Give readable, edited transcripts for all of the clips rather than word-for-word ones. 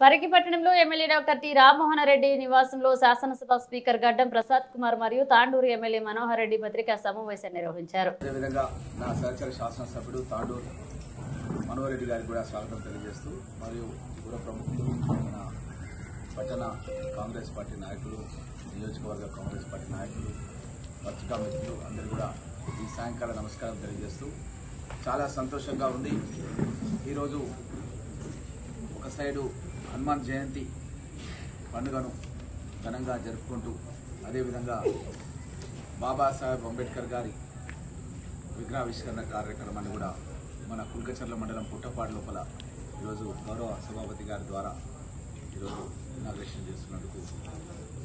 పరిగి పట్టణంలో MLA doctor T Rammohan Reddy నివాసంలో శాసనసభ స్పీకర్ గడ్డం ప్రసాద్ కుమార్ మరియు తాండూరు ఎమ్మెల్యే మనోహర్ రెడ్డి పత్రికా సమావేశం నిర్వహించారు. అదేవిధంగా నా సహచర శాసనసభ్యుడు తాండూరు మనోహర్ రెడ్డి గారికి కూడా స్వాగతం తెలియజేస్తూ మరియు పూర్వ ప్రముఖులు మన పట్టణ కాంగ్రెస్ పార్టీ నాయకులు, నియోజకవర్గ కాంగ్రెస్ పార్టీ నాయకులు, పత్రికా మిత్రులు అందరూ కూడా ఈ సాయంకాల నమస్కారం తెలియజేస్తూ చాలా సంతోషంగా ఉంది. ఈరోజు ఒక సైడు హనుమాన్ జయంతి పండుగను ఘనంగా జరుపుకుంటూ అదేవిధంగా బాబాసాహెబ్ అంబేద్కర్ గారి విగ్రహావిష్కరణ కార్యక్రమాన్ని కూడా మన కుల్కచర్ల మండలం పుట్టపాడు లోపల ఈరోజు గౌరవ సభాపతి గారి ద్వారా ఈరోజు ఇనాగ్రేషన్ చేస్తున్నందుకు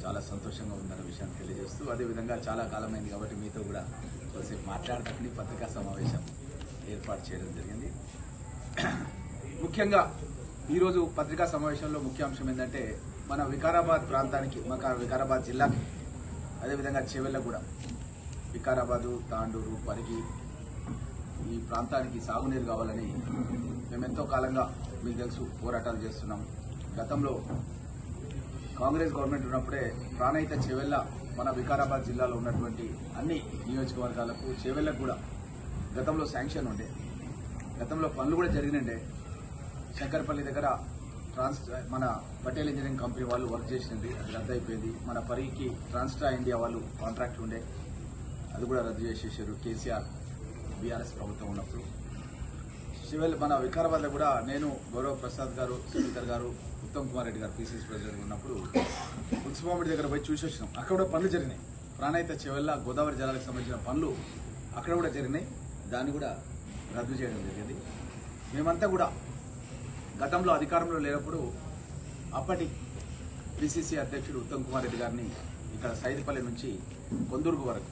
చాలా సంతోషంగా ఉందన్న విషయాన్ని తెలియజేస్తూ అదేవిధంగా చాలా కాలమైంది కాబట్టి మీతో కూడా కొద్దిసేపు మాట్లాడటానికి పత్రికా సమావేశం ఏర్పాటు చేయడం జరిగింది. ముఖ్యంగా ఈరోజు పత్రికా సమావేశంలో ముఖ్యాంశం ఏంటంటే మన వికారాబాద్ ప్రాంతానికి, వికారాబాద్ జిల్లాకి, అదేవిధంగా చెవెళ్ళగూడ, వికారాబాదు, తాండూరు, పరిగి ఈ ప్రాంతానికి సాగునీరు కావాలని మేము ఎంతో కాలంగా మీకు తెలుసు పోరాటాలు చేస్తున్నాం. గతంలో కాంగ్రెస్ గవర్నమెంట్ ఉన్నప్పుడే ప్రాణహిత చెవెళ్ళ మన వికారాబాద్ జిల్లాలో ఉన్నటువంటి అన్ని నియోజకవర్గాలకు చెవెళ్ళకు కూడా గతంలో శాంక్షన్ ఉండే, గతంలో పనులు కూడా జరిగినండే. శంకర్పల్లి దగ్గర మన పటేల్ ఇంజనీరింగ్ కంపెనీ వాళ్ళు వర్క్ చేసినది, అది రద్దు అయిపోయింది. మన పరిగికి ట్రాన్స్ట్రా ఇండియా వాళ్ళు కాంట్రాక్ట్ ఉండే, అది కూడా రద్దు చేసేసారు కేసీఆర్ బీఆర్ఎస్ ప్రభుత్వం ఉన్నప్పుడు. మన వికారాబాద్లో కూడా నేను, గౌరవ ప్రసాద్ గారు, స్పీకర్ గారు, ఉత్తమ్ కుమార్ రెడ్డి గారు పీసీసీ ప్రెసిడెంట్ ఉన్నప్పుడు మున్సిపాలిటీ దగ్గర పోయి చూసి వచ్చినాం. అక్కడ కూడా పనులు జరిగినాయి. ప్రాణహిత చెవెళ్ళ గోదావరి జలాలకు సంబంధించిన పనులు అక్కడ కూడా జరిగినాయి. దాన్ని కూడా రద్దు చేయడం జరిగింది. మేమంతా కూడా గతంలో అధికారంలో లేనప్పుడు అప్పటి పిసిసి అధ్యక్షుడు ఉత్తమ్ కుమార్ రెడ్డి గారిని ఇక్కడ సైదిపల్లి నుంచి కొందూరుగు వరకు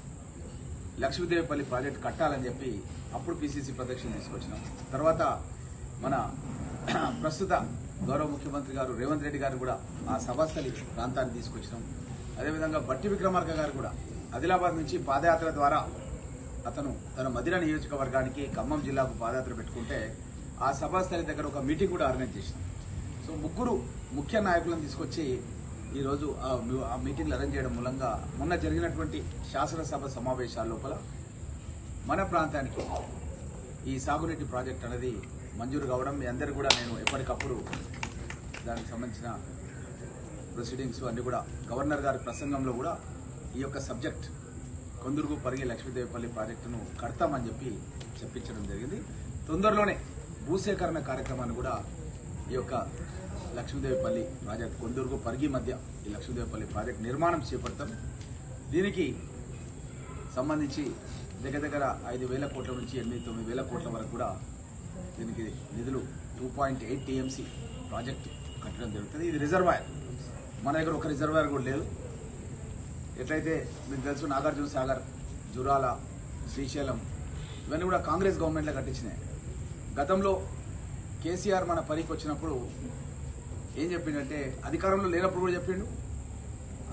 లక్ష్మీదేవిపల్లి ప్రాజెక్టు కట్టాలని చెప్పి అప్పుడు పిసిసి ప్రదక్షిణ తీసుకొచ్చినాం. తర్వాత మన ప్రస్తుత గౌరవ ముఖ్యమంత్రి గారు రేవంత్ రెడ్డి గారు కూడా ఆ సభాస్థలి ప్రాంతాన్ని తీసుకొచ్చినాం. అదేవిధంగా బట్టి విక్రమార్క గారు కూడా ఆదిలాబాద్ నుంచి పాదయాత్ర ద్వారా అతను తన మదిర నియోజకవర్గానికి ఖమ్మం జిల్లాకు పాదయాత్ర పెట్టుకుంటే ఆ సభాస్థలి దగ్గర ఒక మీటింగ్ కూడా ఆర్గనైజ్ చేసినాం. సో ముగ్గురు ముఖ్య నాయకులను తీసుకొచ్చి ఈరోజు ఆ మీటింగ్లు అరేంజ్ చేయడం మూలంగా మొన్న జరిగినటువంటి శాసనసభ సమావేశాల లోపల మన ప్రాంతానికి ఈ సాగునీటి ప్రాజెక్ట్ అనేది మంజూరు కావడం, మీ అందరూ కూడా నేను ఎప్పటికప్పుడు దానికి సంబంధించిన ప్రొసీడింగ్స్ అన్ని కూడా గవర్నర్ గారి ప్రసంగంలో కూడా ఈ యొక్క సబ్జెక్ట్ కొందరుగు పరిగి లక్ష్మీదేవిపల్లి ప్రాజెక్టును కడతామని చెప్పి చెప్పించడం జరిగింది. తొందరలోనే భూసేకరణ కార్యక్రమాన్ని కూడా ఈ యొక్క లక్ష్మీదేవిపల్లి ప్రాజెక్ట్ కొందరుగు పరిగి మధ్య ఈ లక్ష్మీదేవిపల్లి ప్రాజెక్ట్ నిర్మాణం చేపడతాం. దీనికి సంబంధించి దగ్గర 5,000 కోట్ల నుంచి 8,000-9,000 కోట్ల వరకు కూడా దీనికి నిధులు 2.8 TMC ప్రాజెక్టు కట్టడం జరుగుతుంది. ఇది రిజర్వాయర్, మన దగ్గర ఒక రిజర్వాయర్ కూడా లేదు. ఎట్లయితే మీకు తెలుసు నాగార్జున సాగర్, జురాల, శ్రీశైలం ఇవన్నీ కూడా కాంగ్రెస్ గవర్నమెంట్లో కట్టించినాయి. గతంలో కేసీఆర్ మన పనికి వచ్చినప్పుడు ఏం చెప్పిండంటే, అధికారంలో లేనప్పుడు కూడా చెప్పిండు,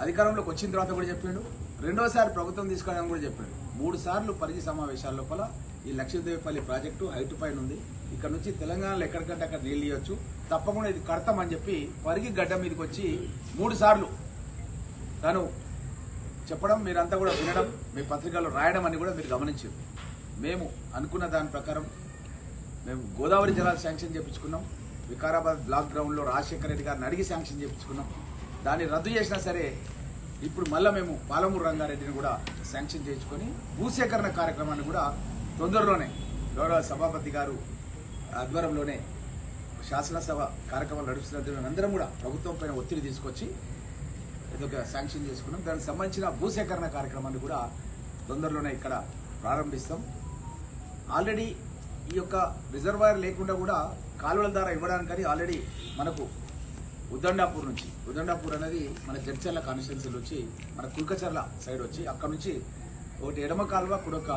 అధికారంలోకి వచ్చిన తర్వాత కూడా చెప్పిండు, రెండోసారి ప్రభుత్వం తీసుకోవడానికి కూడా చెప్పిండు. 3 సార్లు పరిగి సమావేశాల లోపల ఈ లక్ష్మీదేవిపల్లి ప్రాజెక్టు హైట్ పైన ఉంది, ఇక్కడ నుంచి తెలంగాణలో ఎక్కడికంటే అక్కడ నీళ్ళు ఇవ్వచ్చు, తప్పకుండా ఇది కడతామని చెప్పి పరిగి గడ్డ మీదకి వచ్చి 3 సార్లు తను చెప్పడం, మీరంతా కూడా వినడం, మీ పత్రికల్లో రాయడం అని కూడా మీరు గమనించారు. మేము అనుకున్న దాని ప్రకారం మేము గోదావరి జలాలు శాంక్షన్ చేయించుకున్నాం. వికారాబాద్ బ్లాక్ గ్రౌండ్లో రాజశేఖర రెడ్డి గారిని అడిగి శాంక్షన్ చేయించుకున్నాం. దాన్ని రద్దు చేసినా సరే ఇప్పుడు మళ్ళీ మేము పాలమూరు రంగారెడ్డిని కూడా శాంక్షన్ చేయించుకొని భూసేకరణ కార్యక్రమాన్ని కూడా తొందరలోనే గౌరవ సభాపతి గారు ఆధ్వర్యంలోనే శాసనసభ కార్యక్రమాలు నడుస్తున్న అందరం కూడా ప్రభుత్వం పైన ఒత్తిడి తీసుకొచ్చి ఇదొక శాంక్షన్ చేసుకున్నాం. దానికి సంబంధించిన భూసేకరణ కార్యక్రమాన్ని కూడా తొందరలోనే ఇక్కడ ప్రారంభిస్తాం. ఆల్రెడీ ఈ యొక్క రిజర్వాయర్ లేకుండా కూడా కాలువల ద్వారా ఇవ్వడానికని ఆల్రెడీ మనకు ఉద్దండాపూర్ అనేది మన జడ్చర్ల కాన్స్టిట్యున్సీలో వచ్చి మన కుల్కచర్ల సైడ్ వచ్చి అక్కడ నుంచి ఒకటి ఎడమ కాలువ కుడొక